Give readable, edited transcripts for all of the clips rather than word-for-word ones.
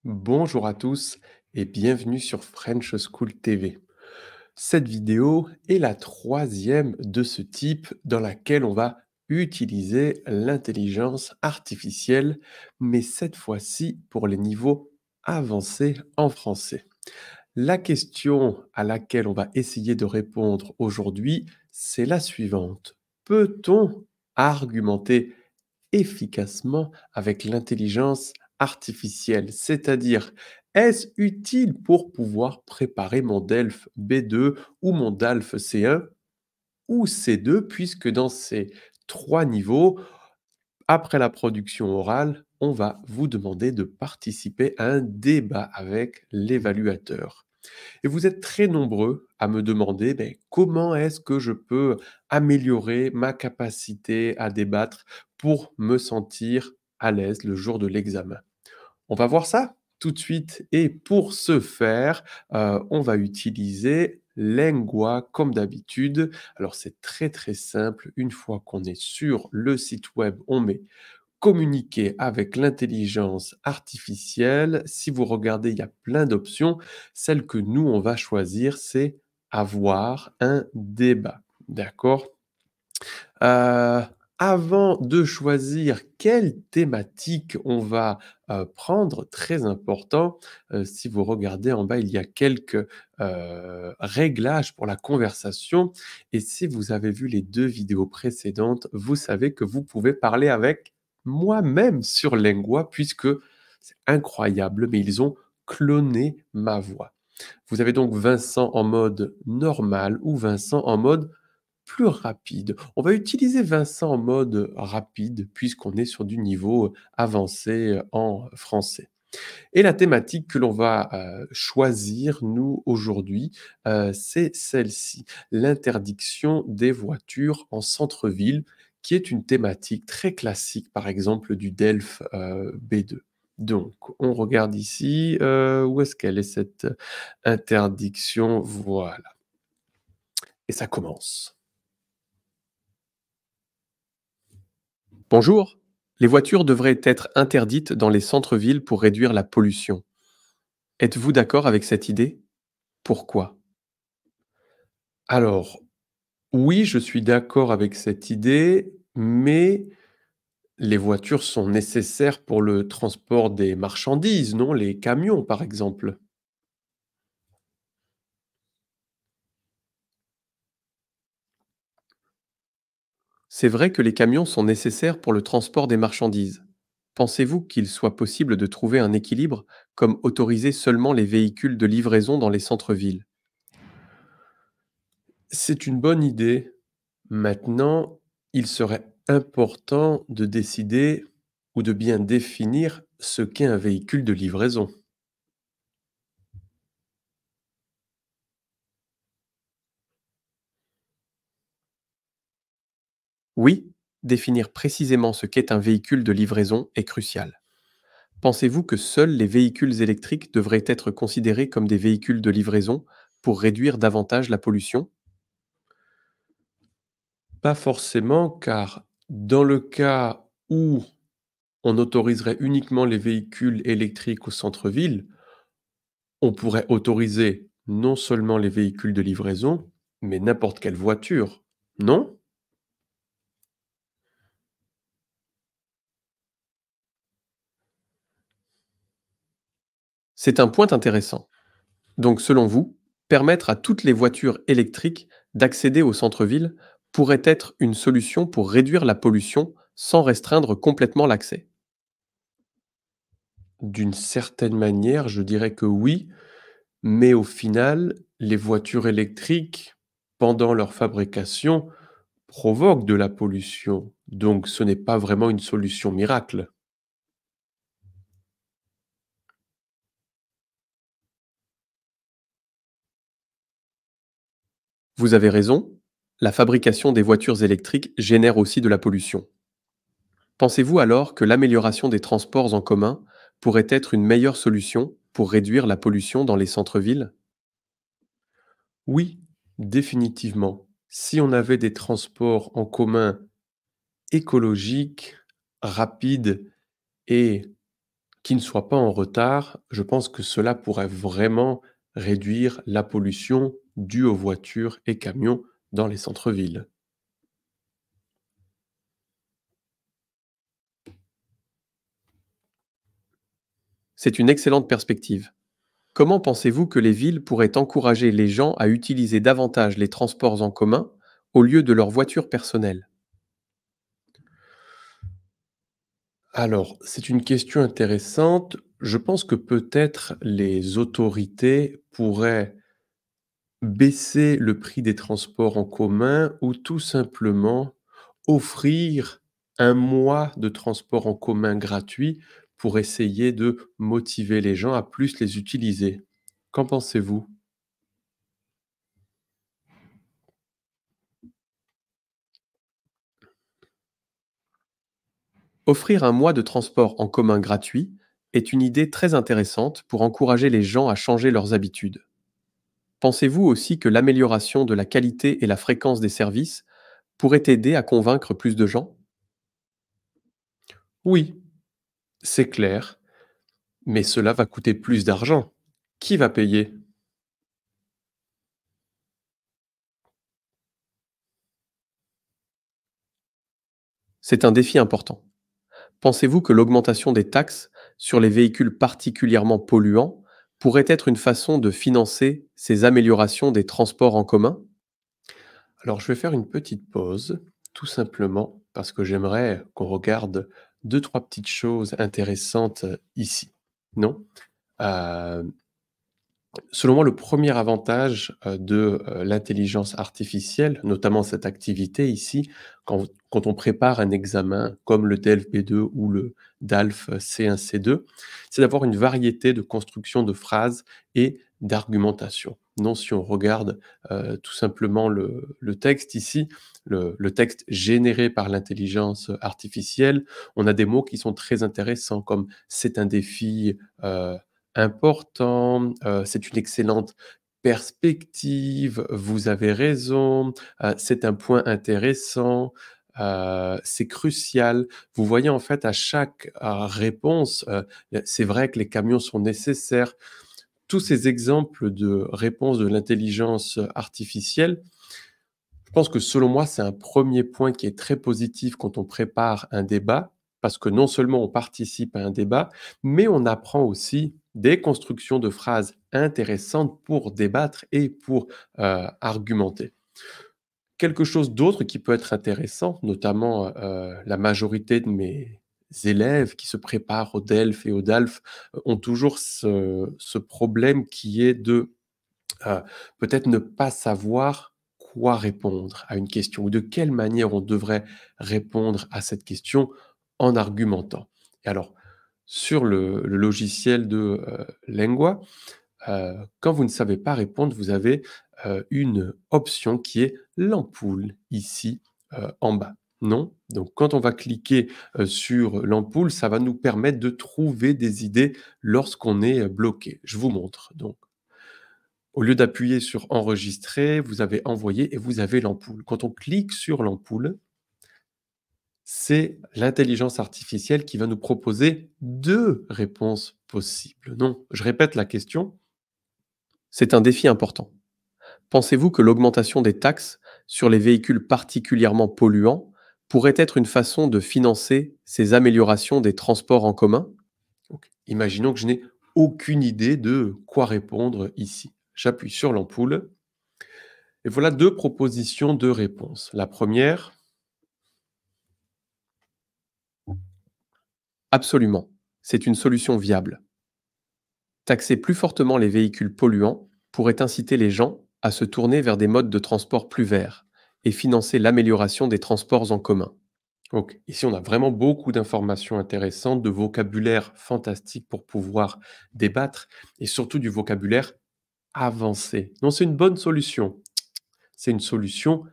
Bonjour à tous et bienvenue sur French School TV. Cette vidéo est la troisième de ce type dans laquelle on va utiliser l'intelligence artificielle, mais cette fois-ci pour les niveaux avancés en français. La question à laquelle on va essayer de répondre aujourd'hui, c'est la suivante. Peut-on argumenter efficacement avec l'intelligence artificielle? C'est-à-dire, est-ce utile pour pouvoir préparer mon DELF B2 ou mon DALF C1 ou C2, puisque dans ces 3 niveaux, après la production orale, on va vous demander de participer à un débat avec l'évaluateur. Et vous êtes très nombreux à me demander comment est-ce que je peux améliorer ma capacité à débattre pour me sentir à l'aise le jour de l'examen. On va voir ça tout de suite et pour ce faire, on va utiliser Lengua comme d'habitude. Alors c'est très, très simple. Une fois qu'on est sur le site web, on met communiquer avec l'intelligence artificielle. Si vous regardez, il y a plein d'options. Celle que nous, on va choisir, c'est avoir un débat. D'accord? Heu, Avant de choisir quelle thématique on va, prendre, très important, si vous regardez en bas, il y a quelques, réglages pour la conversation et si vous avez vu les 2 vidéos précédentes, vous savez que vous pouvez parler avec moi-même sur Lengua puisque c'est incroyable, mais ils ont cloné ma voix. Vous avez donc Vincent en mode normal ou Vincent en mode plus rapide. On va utiliser Vincent en mode rapide puisqu'on est sur du niveau avancé en français. Et la thématique que l'on va choisir, nous, aujourd'hui, c'est celle-ci, l'interdiction des voitures en centre-ville, qui est une thématique très classique, par exemple, du DELF B2. Donc, on regarde ici, où est-ce qu'elle est cette interdiction? Voilà. Et ça commence. Bonjour. Les voitures devraient être interdites dans les centres-villes pour réduire la pollution. Êtes-vous d'accord avec cette idée? Pourquoi? Alors, oui, je suis d'accord avec cette idée, mais les voitures sont nécessaires pour le transport des marchandises, non? Les camions, par exemple. C'est vrai que les camions sont nécessaires pour le transport des marchandises. Pensez-vous qu'il soit possible de trouver un équilibre, comme autoriser seulement les véhicules de livraison dans les centres-villes? C'est une bonne idée. Maintenant, il serait important de décider ou de bien définir ce qu'est un véhicule de livraison. Oui, définir précisément ce qu'est un véhicule de livraison est crucial. Pensez-vous que seuls les véhicules électriques devraient être considérés comme des véhicules de livraison pour réduire davantage la pollution? Pas forcément, car dans le cas où on autoriserait uniquement les véhicules électriques au centre-ville, on pourrait autoriser non seulement les véhicules de livraison, mais n'importe quelle voiture, non? C'est un point intéressant. Donc selon vous, permettre à toutes les voitures électriques d'accéder au centre-ville pourrait être une solution pour réduire la pollution sans restreindre complètement l'accès? D'une certaine manière, je dirais que oui, mais au final, les voitures électriques, pendant leur fabrication, provoquent de la pollution. Donc ce n'est pas vraiment une solution miracle. Vous avez raison, la fabrication des voitures électriques génère aussi de la pollution. Pensez-vous alors que l'amélioration des transports en commun pourrait être une meilleure solution pour réduire la pollution dans les centres-villes? Oui, définitivement. Si on avait des transports en commun écologiques, rapides et Qui ne soient pas en retard, je pense que cela pourrait vraiment réduire la pollution due aux voitures et camions dans les centres-villes. C'est une excellente perspective. Comment pensez-vous que les villes pourraient encourager les gens à utiliser davantage les transports en commun au lieu de leur voiture personnelle? Alors, c'est une question intéressante. Je pense que peut-être les autorités pourraient baisser le prix des transports en commun ou tout simplement offrir un mois de transport en commun gratuit pour essayer de motiver les gens à plus les utiliser. Qu'en pensez-vous? Offrir un mois de transport en commun gratuit est une idée très intéressante pour encourager les gens à changer leurs habitudes. Pensez-vous aussi que l'amélioration de la qualité et la fréquence des services pourrait aider à convaincre plus de gens? Oui, c'est clair, mais cela va coûter plus d'argent. Qui va payer? C'est un défi important. Pensez-vous que l'augmentation des taxes sur les véhicules particulièrement polluants pourrait être une façon de financer ces améliorations des transports en commun? Alors, je vais faire une petite pause, tout simplement parce que j'aimerais qu'on regarde deux, trois petites choses intéressantes ici. Non? Euh, Selon moi, le premier avantage, de l'intelligence artificielle, notamment cette activité ici, quand on prépare un examen comme le DELF B2 ou le DALF C1, C2, c'est d'avoir une variété de construction de phrases et d'argumentation. Non, si on regarde, tout simplement le texte ici, le texte généré par l'intelligence artificielle, on a des mots qui sont très intéressants comme: «C'est un défi», important, c'est une excellente perspective, vous avez raison, c'est un point intéressant, c'est crucial. Vous voyez, en fait, à chaque, réponse, c'est vrai que les camions sont nécessaires. Tous ces exemples de réponses de l'intelligence artificielle, je pense que selon moi, c'est un premier point qui est très positif quand on prépare un débat, parce que non seulement on participe à un débat, mais on apprend aussi des constructions de phrases intéressantes pour débattre et pour, argumenter. Quelque chose d'autre qui peut être intéressant, notamment, la majorité de mes élèves qui se préparent au DELF et au DALF, ont toujours ce problème qui est de peut-être ne pas savoir quoi répondre à une question ou de quelle manière on devrait répondre à cette question en argumentant. Et alors, sur le logiciel de, Lengua, quand vous ne savez pas répondre, vous avez, une option qui est l'ampoule ici, en bas, non? Donc quand on va cliquer, sur l'ampoule, ça va nous permettre de trouver des idées lorsqu'on est, bloqué. Je vous montre donc. Au lieu d'appuyer sur enregistrer, vous avez envoyé et vous avez l'ampoule. Quand on clique sur l'ampoule, c'est l'intelligence artificielle qui va nous proposer 2 réponses possibles. Non, je répète la question. C'est un défi important. Pensez-vous que l'augmentation des taxes sur les véhicules particulièrement polluants pourrait être une façon de financer ces améliorations des transports en commun? Donc, imaginons que je n'ai aucune idée de quoi répondre ici. J'appuie sur l'ampoule. Et voilà 2 propositions de réponse. La première: absolument, c'est une solution viable. Taxer plus fortement les véhicules polluants pourrait inciter les gens à se tourner vers des modes de transport plus verts et financer l'amélioration des transports en commun. Donc ici, on a vraiment beaucoup d'informations intéressantes, de vocabulaire fantastique pour pouvoir débattre et surtout du vocabulaire avancé. Non, c'est une bonne solution. C'est une solution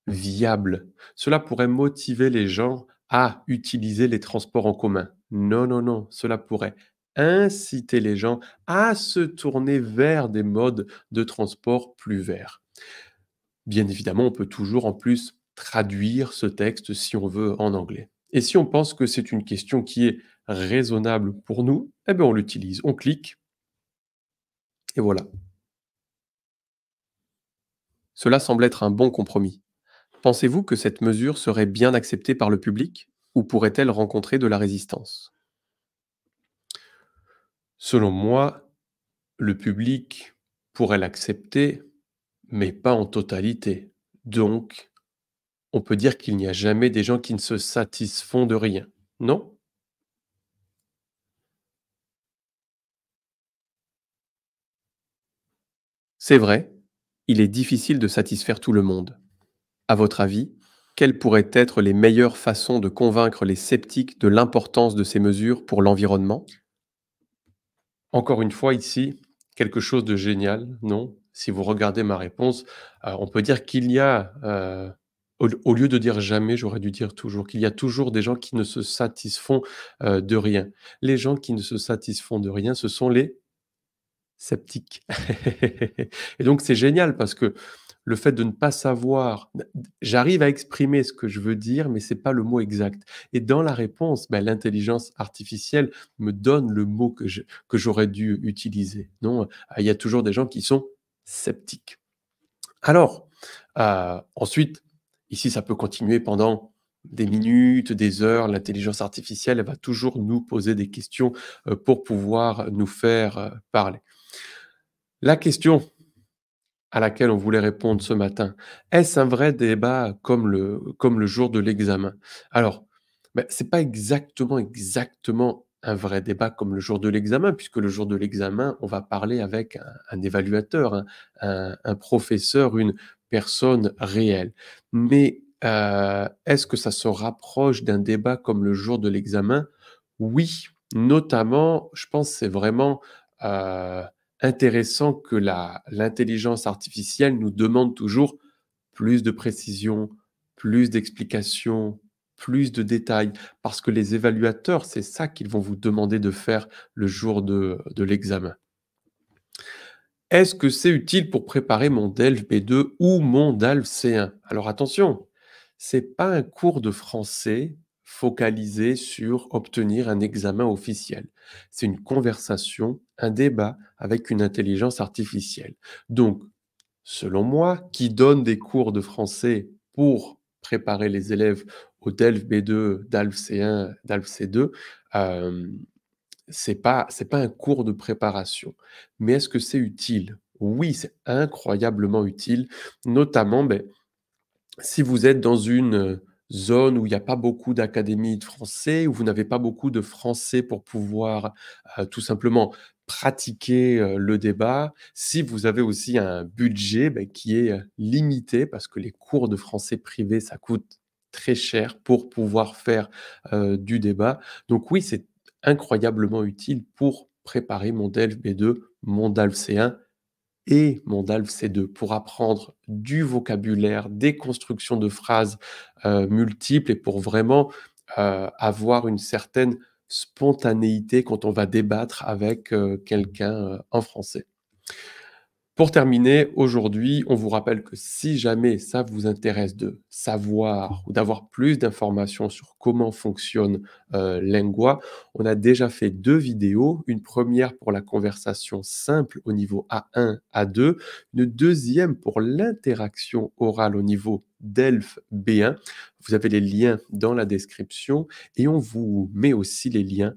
viable. Cela pourrait motiver les gens à utiliser les transports en commun. Non, non, non, cela pourrait inciter les gens à se tourner vers des modes de transport plus verts. Bien évidemment, on peut toujours en plus traduire ce texte si on veut en anglais. Et si on pense que c'est une question qui est raisonnable pour nous, eh bien on l'utilise. On clique et voilà. Cela semble être un bon compromis. Pensez-vous que cette mesure serait bien acceptée par le public ou pourrait-elle rencontrer de la résistance? Selon moi, le public pourrait l'accepter, mais pas en totalité. Donc, on peut dire qu'il n'y a jamais des gens qui ne se satisfont de rien, non? C'est vrai, il est difficile de satisfaire tout le monde. À votre avis, quelles pourraient être les meilleures façons de convaincre les sceptiques de l'importance de ces mesures pour l'environnement? Encore une fois ici, quelque chose de génial, non? Si vous regardez ma réponse, on peut dire qu'il y a, au lieu de dire jamais, j'aurais dû dire toujours, qu'il y a toujours des gens qui ne se satisfont, de rien. Les gens qui ne se satisfont de rien, ce sont les sceptique. Et donc c'est génial parce que le fait de ne pas savoir j'arrive à exprimer ce que je veux dire, mais c'est pas le mot exact. Et dans la réponse, l'intelligence artificielle me donne le mot que j'aurais dû utiliser. Non, il y a toujours des gens qui sont sceptiques. Alors, ensuite, ici, ça peut continuer pendant des minutes, des heures. L'intelligence artificielle, elle va toujours nous poser des questions, pour pouvoir nous faire, parler. La question à laquelle on voulait répondre ce matin, est-ce un vrai débat comme le jour de l'examen? Alors, c'est pas exactement un vrai débat comme le jour de l'examen, puisque le jour de l'examen, on va parler avec un évaluateur, un professeur, une personne réelle. Mais, est-ce que ça se rapproche d'un débat comme le jour de l'examen? Oui, notamment, je pense, c'est vraiment, heu intéressant que la l'intelligence artificielle nous demande toujours plus de précision, plus d'explications, plus de détails. Parce que les évaluateurs, c'est ça qu'ils vont vous demander de faire le jour de l'examen. Est-ce que c'est utile pour préparer mon DELF B2 ou mon DALF C1? Alors attention, c'est pas un cours de français focalisé sur obtenir un examen officiel. C'est une conversation, un débat avec une intelligence artificielle. Donc, selon moi, qui donne des cours de français pour préparer les élèves au DELF B2, DALF C1, DALF C2, c'est pas un cours de préparation. Mais est-ce que c'est utile? Oui, c'est incroyablement utile, notamment, si vous êtes dans une, zone où il y a pas beaucoup d'académies de français, où vous n'avez pas beaucoup de français pour pouvoir, tout simplement pratiquer, le débat. Si vous avez aussi un budget, qui est, limité parce que les cours de français privés, ça coûte très cher pour pouvoir faire, du débat. Donc oui, c'est incroyablement utile pour préparer mon DELF B2, mon DALF C1 et mon DALF C2 pour apprendre du vocabulaire, des constructions de phrases, multiples et pour vraiment, avoir une certaine spontanéité quand on va débattre avec, quelqu'un, en français. Pour terminer, aujourd'hui, on vous rappelle que si jamais ça vous intéresse de savoir ou d'avoir plus d'informations sur comment fonctionne, Lengua, on a déjà fait 2 vidéos. Une première pour la conversation simple au niveau A1, A2, une deuxième pour l'interaction orale au niveau DELF B1. Vous avez les liens dans la description et on vous met aussi les liens,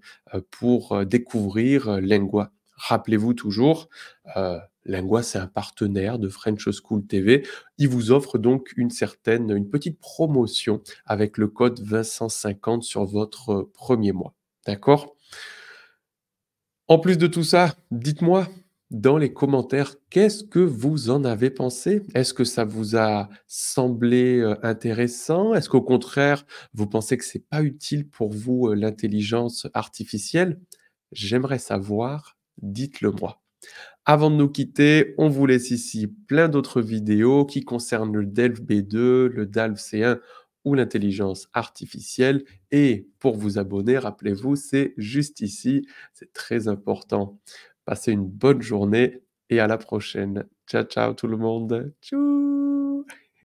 pour, découvrir, Lengua. Rappelez-vous toujours, Lingua, c'est un partenaire de French School TV. Il vous offre donc une petite promotion avec le code Vincent50 sur votre, 1er mois. D'accord? En plus de tout ça, dites-moi dans les commentaires, qu'est-ce que vous en avez pensé? Est-ce que ça vous a semblé, intéressant? Est-ce qu'au contraire, vous pensez que c'est pas utile pour vous, l'intelligence artificielle? J'aimerais savoir, dites-le moi. Avant de nous quitter, on vous laisse ici plein d'autres vidéos qui concernent le DELF B2, le DALF C1 ou l'intelligence artificielle. Et pour vous abonner, rappelez-vous, c'est juste ici. C'est très important. Passez une bonne journée et à la prochaine. Ciao, ciao tout le monde. Tchou